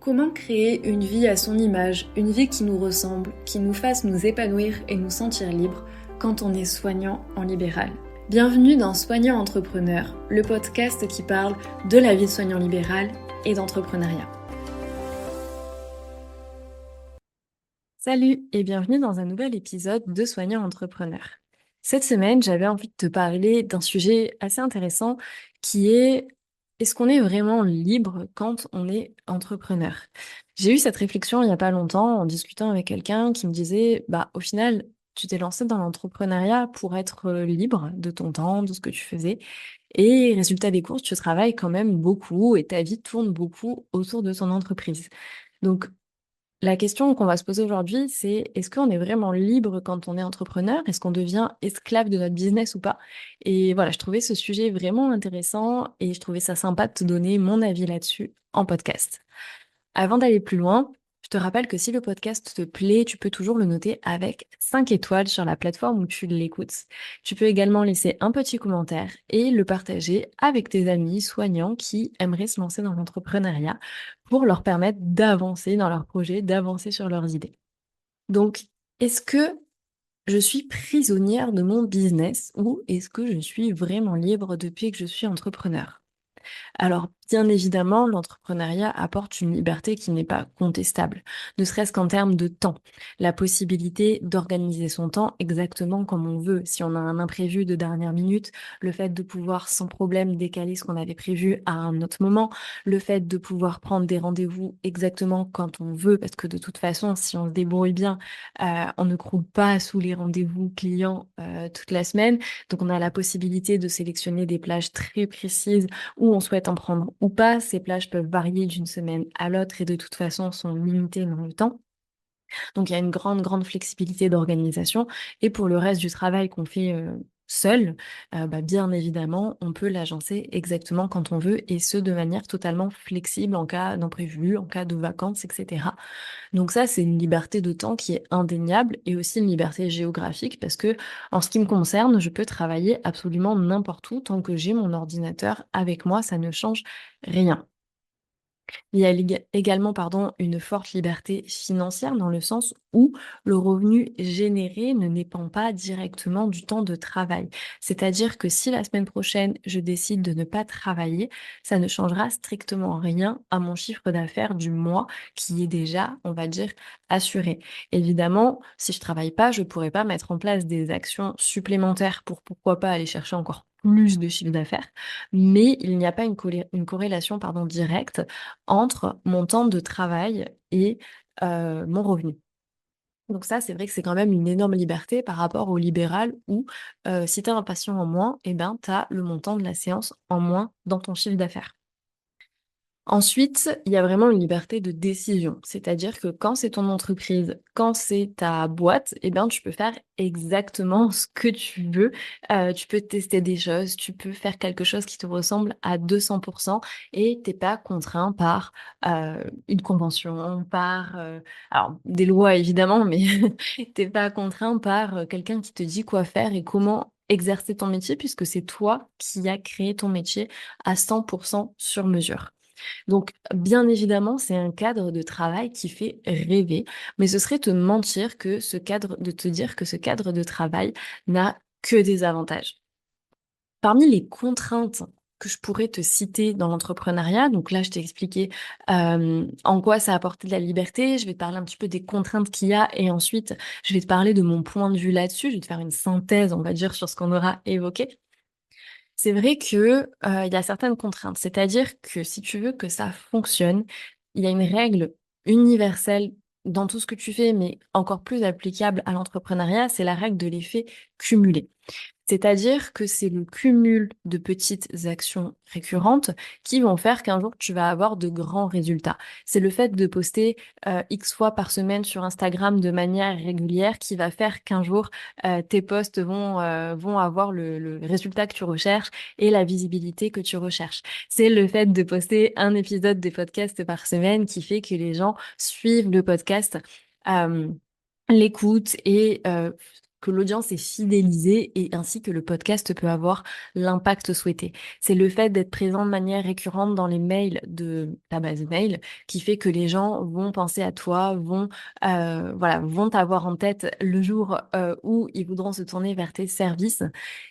Comment créer une vie à son image, une vie qui nous ressemble, qui nous fasse nous épanouir et nous sentir libres quand on est soignant en libéral? Bienvenue dans Soignant Entrepreneur, le podcast qui parle de la vie de soignant libéral et d'entrepreneuriat. Salut et bienvenue dans un nouvel épisode de Soignant Entrepreneur. Cette semaine, j'avais envie de te parler d'un sujet assez intéressant qui est: est-ce qu'on est vraiment libre quand on est entrepreneur? J'ai eu cette réflexion il n'y a pas longtemps en discutant avec quelqu'un qui me disait, au final, tu t'es lancé dans l'entrepreneuriat pour être libre de ton temps, de ce que tu faisais. Et résultat des courses, tu travailles quand même beaucoup et ta vie tourne beaucoup autour de ton entreprise. Donc, la question qu'on va se poser aujourd'hui, c'est: est-ce qu'on est vraiment libre quand on est entrepreneur? Est-ce qu'on devient esclave de notre business ou pas? Et voilà, je trouvais ce sujet vraiment intéressant et je trouvais ça sympa de te donner mon avis là-dessus en podcast. Avant d'aller plus loin, je te rappelle que si le podcast te plaît, tu peux toujours le noter avec 5 étoiles sur la plateforme où tu l'écoutes. Tu peux également laisser un petit commentaire et le partager avec tes amis soignants qui aimeraient se lancer dans l'entrepreneuriat pour leur permettre d'avancer dans leurs projets, d'avancer sur leurs idées. Donc, est-ce que je suis prisonnière de mon business ou est-ce que je suis vraiment libre depuis que je suis entrepreneur? Alors, bien évidemment, l'entrepreneuriat apporte une liberté qui n'est pas contestable, ne serait-ce qu'en termes de temps. La possibilité d'organiser son temps exactement comme on veut. Si on a un imprévu de dernière minute, le fait de pouvoir sans problème décaler ce qu'on avait prévu à un autre moment, le fait de pouvoir prendre des rendez-vous exactement quand on veut, parce que de toute façon, si on se débrouille bien, on ne croule pas sous les rendez-vous clients toute la semaine. Donc, on a la possibilité de sélectionner des plages très précises où on souhaite en prendre ou pas. Ces plages peuvent varier d'une semaine à l'autre et de toute façon sont limitées dans le temps. Donc il y a une grande, grande flexibilité d'organisation et pour le reste du travail qu'on fait, seul, bien évidemment, on peut l'agencer exactement quand on veut et ce, de manière totalement flexible en cas d'imprévu, en cas de vacances et cetera. Donc ça, c'est une liberté de temps qui est indéniable et aussi une liberté géographique parce que, en ce qui me concerne, je peux travailler absolument n'importe où tant que j'ai mon ordinateur avec moi, ça ne change rien. Il y a également, une forte liberté financière dans le sens où le revenu généré ne dépend pas directement du temps de travail. C'est-à-dire que si la semaine prochaine, je décide de ne pas travailler, ça ne changera strictement rien à mon chiffre d'affaires du mois qui est déjà, on va dire, assuré. Évidemment, si je travaille pas, je pourrais pas mettre en place des actions supplémentaires pour pourquoi pas aller chercher encore plus de chiffre d'affaires, mais il n'y a pas une corrélation directe entre mon temps de travail et mon revenu. Donc ça, c'est vrai que c'est quand même une énorme liberté par rapport au libéral où, si tu as un patient en moins, tu as le montant de la séance en moins dans ton chiffre d'affaires. Ensuite, il y a vraiment une liberté de décision. C'est-à-dire que quand c'est ton entreprise, quand c'est ta boîte, tu peux faire exactement ce que tu veux. Tu peux tester des choses, tu peux faire quelque chose qui te ressemble à 200 et t'es pas contraint par, une convention, par, alors des lois évidemment, mais t'es pas contraint par, quelqu'un qui te dit quoi faire et comment exercer ton métier puisque c'est toi qui as créé ton métier à 100 sur mesure. Donc, bien évidemment, c'est un cadre de travail qui fait rêver, mais ce serait te mentir de te dire que ce cadre de travail n'a que des avantages. Parmi les contraintes que je pourrais te citer dans l'entrepreneuriat, donc là, je t'ai expliqué en quoi ça apportait de la liberté. Je vais te parler un petit peu des contraintes qu'il y a et ensuite, je vais te parler de mon point de vue là-dessus. Je vais te faire une synthèse, on va dire, sur ce qu'on aura évoqué. C'est vrai que, il y a certaines contraintes. C'est-à-dire que si tu veux que ça fonctionne, il y a une règle universelle dans tout ce que tu fais, mais encore plus applicable à l'entrepreneuriat, c'est la règle de l'effet cumulé. C'est-à-dire que c'est le cumul de petites actions récurrentes qui vont faire qu'un jour tu vas avoir de grands résultats. C'est le fait de poster X fois par semaine sur Instagram de manière régulière qui va faire qu'un jour tes posts vont avoir le résultat que tu recherches et la visibilité que tu recherches. C'est le fait de poster un épisode de podcast par semaine qui fait que les gens suivent le podcast. euh, l'écoute et que l'audience est fidélisée et ainsi que le podcast peut avoir l'impact souhaité. C'est le fait d'être présent de manière récurrente dans les mails de ta base mail qui fait que les gens vont penser à toi, vont t'avoir en tête le jour où ils voudront se tourner vers tes services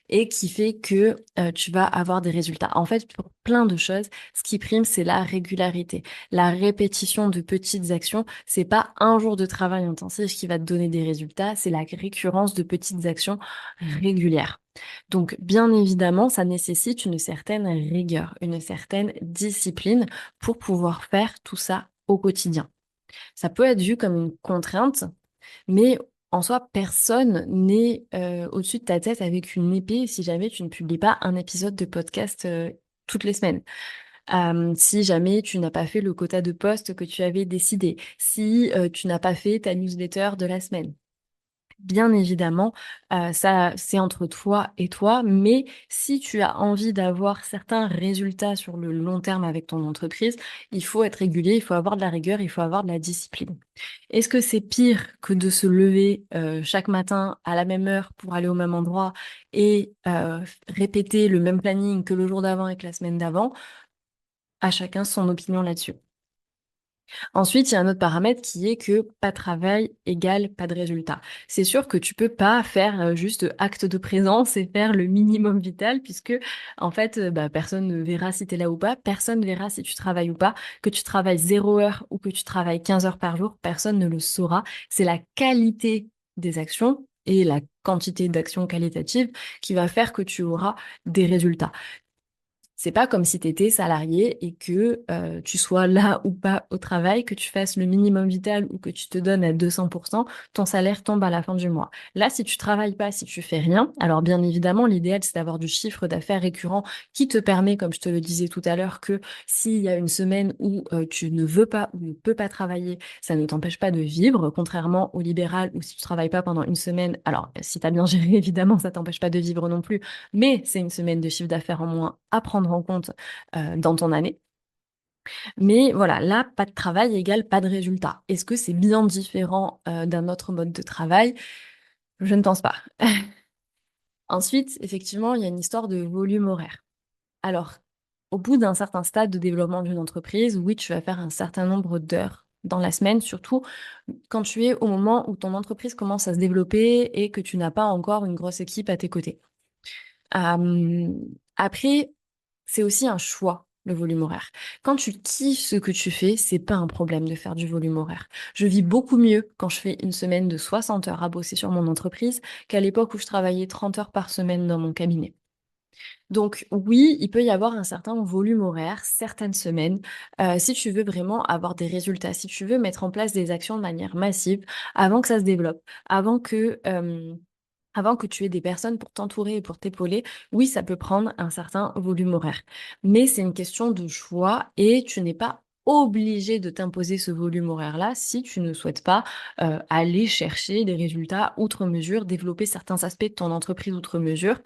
et qui fait que tu vas avoir des résultats. En fait, pour plein de choses, ce qui prime, c'est la régularité. La répétition de petites actions, c'est pas un jour de travail intensif qui va te donner des résultats, c'est la récurrence de petites actions régulières. Donc, bien évidemment, ça nécessite une certaine rigueur, une certaine discipline pour pouvoir faire tout ça au quotidien. Ça peut être vu comme une contrainte, mais en soi, personne n'est au-dessus de ta tête avec une épée si jamais tu ne publies pas un épisode de podcast toutes les semaines. Si jamais tu n'as pas fait le quota de posts que tu avais décidé, si tu n'as pas fait ta newsletter de la semaine. Bien évidemment, ça, c'est entre toi et toi, mais si tu as envie d'avoir certains résultats sur le long terme avec ton entreprise, il faut être régulier, il faut avoir de la rigueur, il faut avoir de la discipline. Est-ce que c'est pire que de se lever chaque matin à la même heure pour aller au même endroit et répéter le même planning que le jour d'avant et que la semaine d'avant? À chacun son opinion là-dessus. Ensuite, il y a un autre paramètre qui est que pas de travail égale pas de résultat. C'est sûr que tu peux pas faire juste acte de présence et faire le minimum vital puisque en fait, personne ne verra si tu es là ou pas, personne ne verra si tu travailles ou pas, que tu travailles 0 heure ou que tu travailles 15 heures par jour, personne ne le saura. C'est la qualité des actions et la quantité d'actions qualitatives qui va faire que tu auras des résultats. C'est pas comme si tu étais salarié et que tu sois là ou pas au travail, que tu fasses le minimum vital ou que tu te donnes à 200%, ton salaire tombe à la fin du mois. Là, si tu travailles pas, si tu fais rien, alors bien évidemment, l'idéal, c'est d'avoir du chiffre d'affaires récurrent qui te permet, comme je te le disais tout à l'heure, que s'il y a une semaine où tu ne veux pas ou ne peux pas travailler, ça ne t'empêche pas de vivre, contrairement au libéral où si tu travailles pas pendant une semaine, alors si tu as bien géré, évidemment, ça t'empêche pas de vivre non plus, mais c'est une semaine de chiffre d'affaires en moins à prendre en compte dans ton année. Mais voilà, là, pas de travail égale pas de résultat. Est-ce que c'est bien différent d'un autre mode de travail? Je ne pense pas. Ensuite, effectivement, il y a une histoire de volume horaire. Alors, au bout d'un certain stade de développement d'une entreprise, oui, tu vas faire un certain nombre d'heures dans la semaine, surtout quand tu es au moment où ton entreprise commence à se développer et que tu n'as pas encore une grosse équipe à tes côtés. Après, c'est aussi un choix, le volume horaire. Quand tu kiffes ce que tu fais, c'est pas un problème de faire du volume horaire. Je vis beaucoup mieux quand je fais une semaine de 60 heures à bosser sur mon entreprise qu'à l'époque où je travaillais 30 heures par semaine dans mon cabinet. Donc oui, il peut y avoir un certain volume horaire, certaines semaines, si tu veux vraiment avoir des résultats, si tu veux mettre en place des actions de manière massive avant que ça se développe, avant que avant que tu aies des personnes pour t'entourer et pour t'épauler, oui, ça peut prendre un certain volume horaire. Mais c'est une question de choix et tu n'es pas obligé de t'imposer ce volume horaire-là si tu ne souhaites pas aller chercher des résultats outre mesure, développer certains aspects de ton entreprise outre mesure.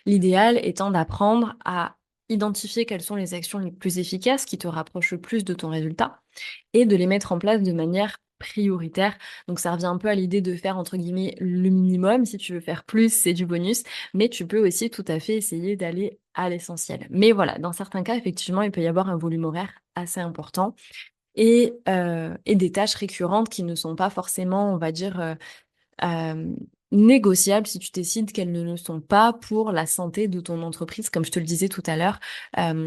L'idéal étant d'apprendre à identifier quelles sont les actions les plus efficaces qui te rapprochent le plus de ton résultat et de les mettre en place de manière prioritaire. Donc ça revient un peu à l'idée de faire entre guillemets le minimum. Si tu veux faire plus, c'est du bonus, mais tu peux aussi tout à fait essayer d'aller à l'essentiel. Mais voilà, dans certains cas, effectivement, il peut y avoir un volume horaire assez important et des tâches récurrentes qui ne sont pas forcément, on va dire, euh, négociables si tu décides qu'elles ne le sont pas pour la santé de ton entreprise. Comme je te le disais tout à l'heure,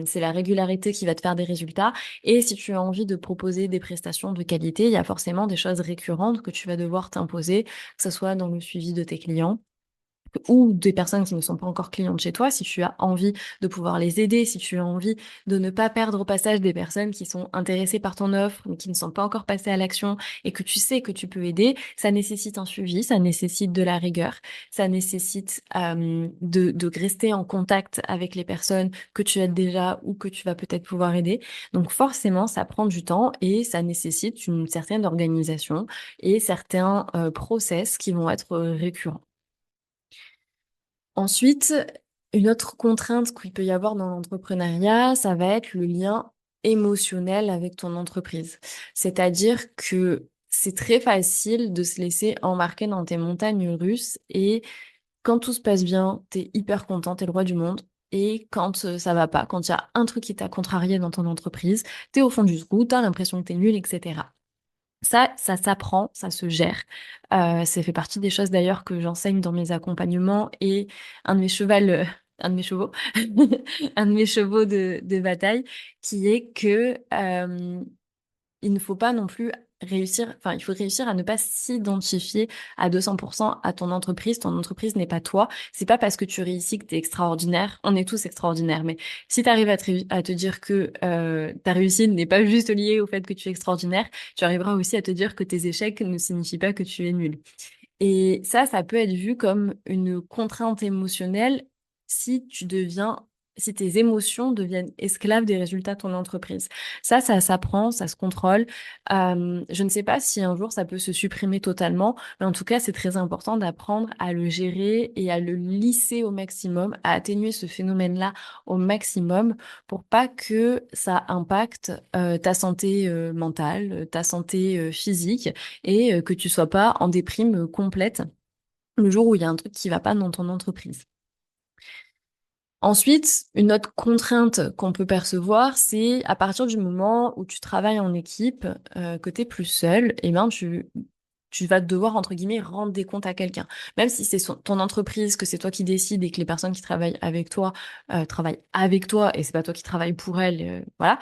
c'est la régularité qui va te faire des résultats. Et si tu as envie de proposer des prestations de qualité, il y a forcément des choses récurrentes que tu vas devoir t'imposer, que ce soit dans le suivi de tes clients ou des personnes qui ne sont pas encore clientes chez toi, si tu as envie de pouvoir les aider, si tu as envie de ne pas perdre au passage des personnes qui sont intéressées par ton offre, mais qui ne sont pas encore passées à l'action et que tu sais que tu peux aider, ça nécessite un suivi, ça nécessite de la rigueur, ça nécessite de rester en contact avec les personnes que tu aides déjà ou que tu vas peut-être pouvoir aider. Donc forcément, ça prend du temps et ça nécessite une certaine organisation et certains process qui vont être récurrents. Ensuite, une autre contrainte qu'il peut y avoir dans l'entrepreneuriat, ça va être le lien émotionnel avec ton entreprise. C'est-à-dire que c'est très facile de se laisser embarquer dans tes montagnes russes et quand tout se passe bien, t'es hyper content, t'es le roi du monde. Et quand ça va pas, quand il y a un truc qui t'a contrarié dans ton entreprise, t'es au fond du trou, t'as l'impression que t'es nul, etc. Ça s'apprend, ça se gère. Ça fait partie des choses d'ailleurs que j'enseigne dans mes accompagnements et un de mes chevals, un de mes chevaux, un de mes chevaux de bataille, qui est que il ne faut pas non plus réussir, enfin, il faut réussir à ne pas s'identifier à 200% à ton entreprise. Ton entreprise n'est pas toi. C'est pas parce que tu réussis que tu es extraordinaire. On est tous extraordinaires. Mais si tu arrives à te dire que ta réussite n'est pas juste liée au fait que tu es extraordinaire, tu arriveras aussi à te dire que tes échecs ne signifient pas que tu es nul. Et ça peut être vu comme une contrainte émotionnelle si tu deviens, si tes émotions deviennent esclaves des résultats de ton entreprise. Ça s'apprend, ça se contrôle. Je ne sais pas si un jour ça peut se supprimer totalement, mais en tout cas, c'est très important d'apprendre à le gérer et à le lisser au maximum, à atténuer ce phénomène-là au maximum pour pas que ça impacte ta santé mentale, ta santé physique et que tu sois pas en déprime complète le jour où il y a un truc qui va pas dans ton entreprise. Ensuite, une autre contrainte qu'on peut percevoir, c'est à partir du moment où tu travailles en équipe, que tu es plus seul, et ben tu vas devoir, entre guillemets, rendre des comptes à quelqu'un. Même si c'est ton entreprise, que c'est toi qui décides et que les personnes qui travaillent avec toi et c'est pas toi qui travailles pour elles, voilà,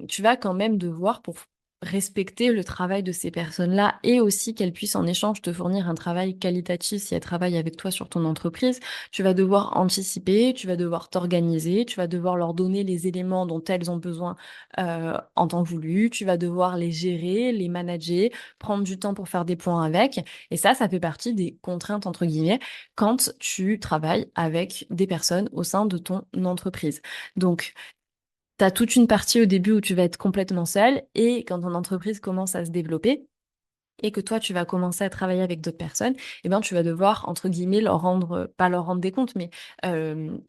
tu vas quand même devoir, pour respecter le travail de ces personnes-là et aussi qu'elles puissent en échange te fournir un travail qualitatif si elles travaillent avec toi sur ton entreprise, tu vas devoir anticiper, tu vas devoir t'organiser, tu vas devoir leur donner les éléments dont elles ont besoin en temps voulu, tu vas devoir les gérer, les manager, prendre du temps pour faire des points avec. Et ça fait partie des contraintes, entre guillemets, quand tu travailles avec des personnes au sein de ton entreprise. Donc, tu as toute une partie au début où tu vas être complètement seul et quand ton entreprise commence à se développer et que toi tu vas commencer à travailler avec d'autres personnes, eh ben tu vas devoir entre guillemets leur rendre, pas leur rendre des comptes, mais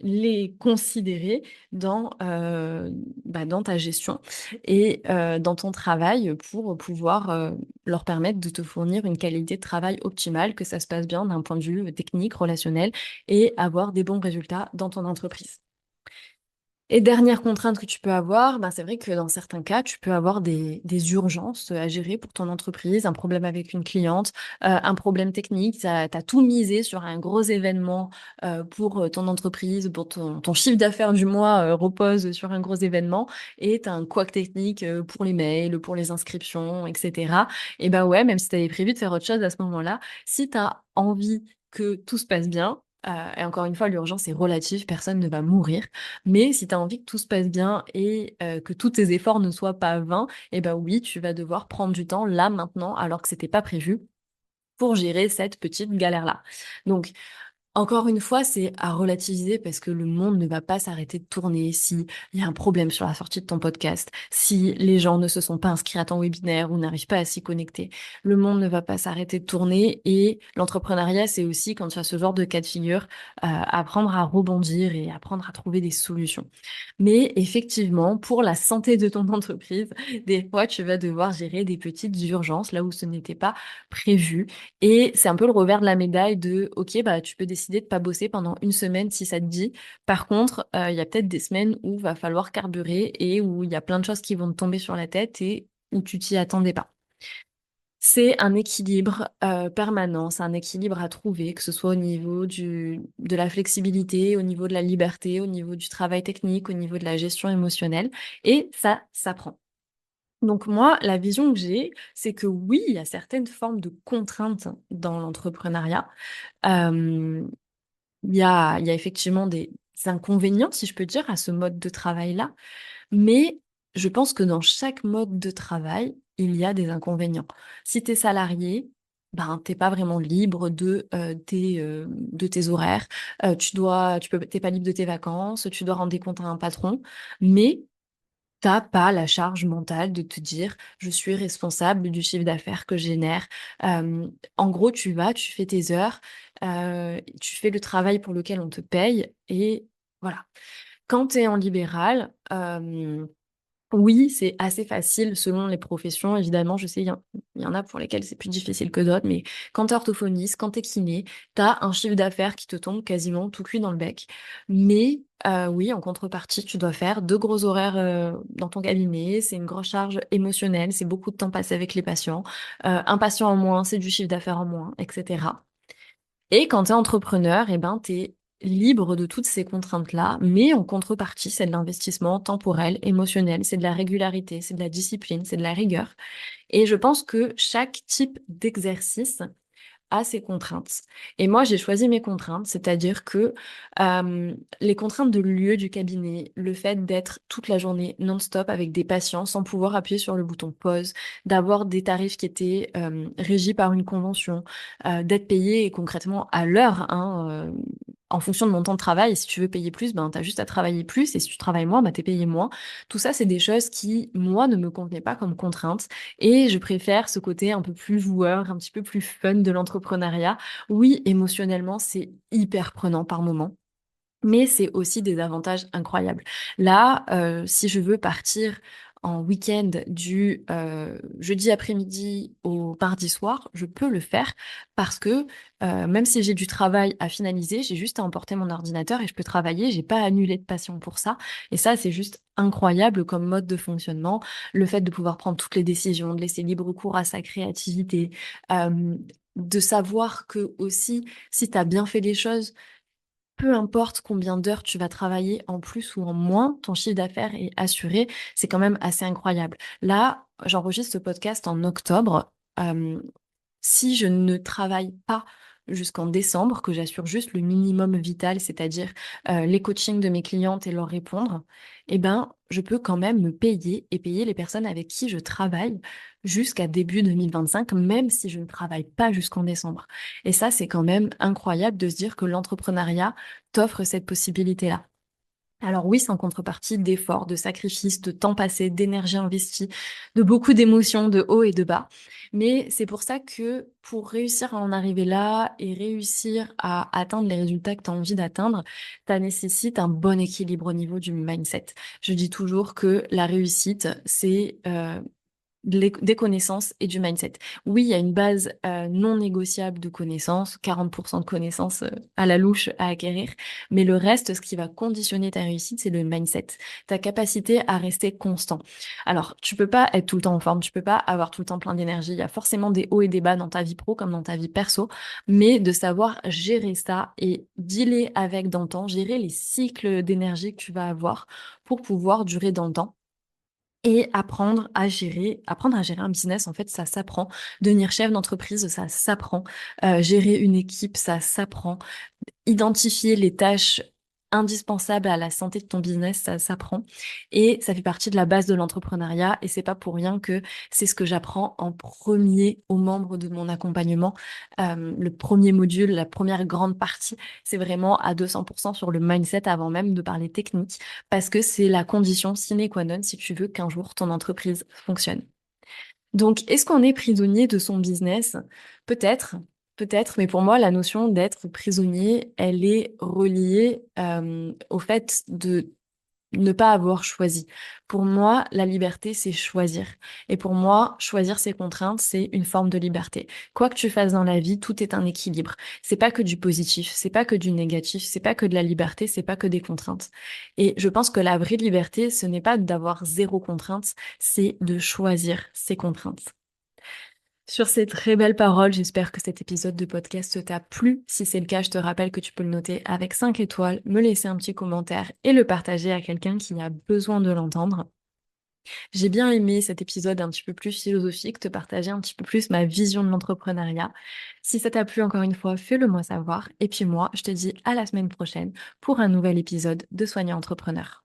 les considérer dans dans ta gestion et dans ton travail pour pouvoir leur permettre de te fournir une qualité de travail optimale, que ça se passe bien d'un point de vue technique, relationnel et avoir des bons résultats dans ton entreprise. Et dernière contrainte que tu peux avoir, ben c'est vrai que dans certains cas, tu peux avoir des urgences à gérer pour ton entreprise, un problème avec une cliente, un problème technique. Tu as tout misé sur un gros événement pour ton entreprise, pour ton chiffre d'affaires du mois repose sur un gros événement et tu as un couac technique pour les mails, pour les inscriptions, etc. Et ben ouais, même si tu avais prévu de faire autre chose à ce moment-là, si tu as envie que tout se passe bien, et encore une fois, l'urgence est relative, personne ne va mourir. Mais si tu as envie que tout se passe bien et que tous tes efforts ne soient pas vains, eh ben oui, tu vas devoir prendre du temps là, maintenant, alors que c'était pas prévu pour gérer cette petite galère-là. Donc, encore une fois, c'est à relativiser parce que le monde ne va pas s'arrêter de tourner si il y a un problème sur la sortie de ton podcast, si les gens ne se sont pas inscrits à ton webinaire ou n'arrivent pas à s'y connecter. Le monde ne va pas s'arrêter de tourner et l'entrepreneuriat, c'est aussi quand tu as ce genre de cas de figure, apprendre à rebondir et apprendre à trouver des solutions. Mais effectivement, pour la santé de ton entreprise, des fois, tu vas devoir gérer des petites urgences là où ce n'était pas prévu. Et c'est un peu le revers de la médaille de, OK, bah, tu peux décider de pas bosser pendant une semaine si ça te dit. Par contre, il y a peut-être des semaines où va falloir carburer et où il y a plein de choses qui vont te tomber sur la tête et où tu t'y attendais pas. C'est un équilibre permanent, c'est un équilibre à trouver, que ce soit au niveau de la flexibilité, au niveau de la liberté, au niveau du travail technique, au niveau de la gestion émotionnelle, et ça s'apprend. Donc moi, la vision que j'ai, c'est que oui, il y a certaines formes de contraintes dans l'entrepreneuriat. Hem, il y a effectivement des inconvénients, si je peux dire, à ce mode de travail-là, mais je pense que dans chaque mode de travail, il y a des inconvénients. Si tu es salarié, ben, tu pas vraiment libre de tes horaires. Tu pas libre de tes vacances, tu dois rendre des comptes à un patron, mais t'as pas la charge mentale de te dire: «Je suis responsable du chiffre d'affaires que je génère». En gros, tu fais tes heures, tu fais le travail pour lequel on te paye et voilà. Quand tu es en libéral, Oui, c'est assez facile selon les professions. Évidemment, je sais, il y en a pour lesquelles c'est plus difficile que d'autres, mais quand t'es orthophoniste, quand t'es kiné, t'as un chiffre d'affaires qui te tombe quasiment tout cuit dans le bec. Mais oui, en contrepartie, tu dois faire de gros horaires dans ton cabinet. C'est une grosse charge émotionnelle, c'est beaucoup de temps passé avec les patients. Un patient en moins, c'est du chiffre d'affaires en moins, etc. Et quand tu es entrepreneur, eh ben, tu es libre de toutes ces contraintes-là, mais en contrepartie, c'est de l'investissement temporel, émotionnel, c'est de la régularité, c'est de la discipline, c'est de la rigueur. Et je pense que chaque type d'exercice a ses contraintes. Et moi, j'ai choisi mes contraintes, c'est-à-dire que les contraintes de lieu du cabinet, le fait d'être toute la journée non-stop avec des patients sans pouvoir appuyer sur le bouton pause, d'avoir des tarifs qui étaient régis par une convention, d'être payé concrètement à l'heure, hein, en fonction de mon temps de travail. Et si tu veux payer plus, ben, tu as juste à travailler plus. Et si tu travailles moins, ben, tu es payé moins. Tout ça, c'est des choses qui, moi, ne me convenaient pas comme contraintes. Et je préfère ce côté un peu plus joueur, un petit peu plus fun de l'entrepreneuriat. Oui, émotionnellement, c'est hyper prenant par moment. Mais c'est aussi des avantages incroyables. Là, si je veux partir en week-end du jeudi après-midi au mardi soir, je peux le faire parce que même si j'ai du travail à finaliser, j'ai juste à emporter mon ordinateur et je peux travailler. J'ai pas annulé de passion pour ça. Et ça, c'est juste incroyable comme mode de fonctionnement. Le fait de pouvoir prendre toutes les décisions, de laisser libre cours à sa créativité, de savoir que aussi, si tu as bien fait les choses, peu importe combien d'heures tu vas travailler en plus ou en moins, ton chiffre d'affaires est assuré. C'est quand même assez incroyable. Là, j'enregistre ce podcast en octobre. Euh, Si je ne travaille pas jusqu'en décembre, que j'assure juste le minimum vital, c'est-à-dire les coachings de mes clientes et leur répondre, eh ben, je peux quand même me payer et payer les personnes avec qui je travaille jusqu'à début 2025, même si je ne travaille pas jusqu'en décembre. Et ça, c'est quand même incroyable de se dire que l'entrepreneuriat t'offre cette possibilité-là. Alors oui, c'est en contrepartie d'efforts, de sacrifices, de temps passé, d'énergie investie, de beaucoup d'émotions, de hauts et de bas. Mais c'est pour ça que pour réussir à en arriver là et réussir à atteindre les résultats que tu as envie d'atteindre, ça nécessite un bon équilibre au niveau du mindset. Je dis toujours que la réussite, c'est des connaissances et du mindset. Oui, il y a une base non négociable de connaissances, 40% de connaissances à la louche à acquérir, mais le reste, ce qui va conditionner ta réussite, c'est le mindset, ta capacité à rester constant. Alors, tu peux pas être tout le temps en forme, tu peux pas avoir tout le temps plein d'énergie, il y a forcément des hauts et des bas dans ta vie pro comme dans ta vie perso, mais de savoir gérer ça et dealer avec dans le temps, gérer les cycles d'énergie que tu vas avoir pour pouvoir durer dans le temps et apprendre à gérer un business, en fait, ça s'apprend. Devenir chef d'entreprise, ça s'apprend. Gérer une équipe, ça s'apprend. Identifier les tâches indispensables à la santé de ton business, ça s'apprend. Et ça fait partie de la base de l'entrepreneuriat. Et c'est pas pour rien que c'est ce que j'apprends en premier aux membres de mon accompagnement. Le premier module, la première grande partie, c'est vraiment à 200% sur le mindset avant même de parler technique, parce que c'est la condition sine qua non si tu veux qu'un jour ton entreprise fonctionne. Donc, est-ce qu'on est prisonnier de son business? Peut-être, peut-être, mais pour moi, la notion d'être prisonnier, elle est reliée au fait de ne pas avoir choisi. Pour moi, la liberté, c'est choisir. Et pour moi, choisir ses contraintes, c'est une forme de liberté. Quoi que tu fasses dans la vie, tout est un équilibre. C'est pas que du positif, c'est pas que du négatif, c'est pas que de la liberté, c'est pas que des contraintes. Et je pense que la vraie liberté, ce n'est pas d'avoir zéro contrainte, c'est de choisir ses contraintes. Sur ces très belles paroles, j'espère que cet épisode de podcast t'a plu. Si c'est le cas, je te rappelle que tu peux le noter avec 5 étoiles, me laisser un petit commentaire et le partager à quelqu'un qui a besoin de l'entendre. J'ai bien aimé cet épisode un petit peu plus philosophique, te partager un petit peu plus ma vision de l'entrepreneuriat. Si ça t'a plu encore une fois, fais-le moi savoir. Et puis moi, je te dis à la semaine prochaine pour un nouvel épisode de Soignant Entrepreneur.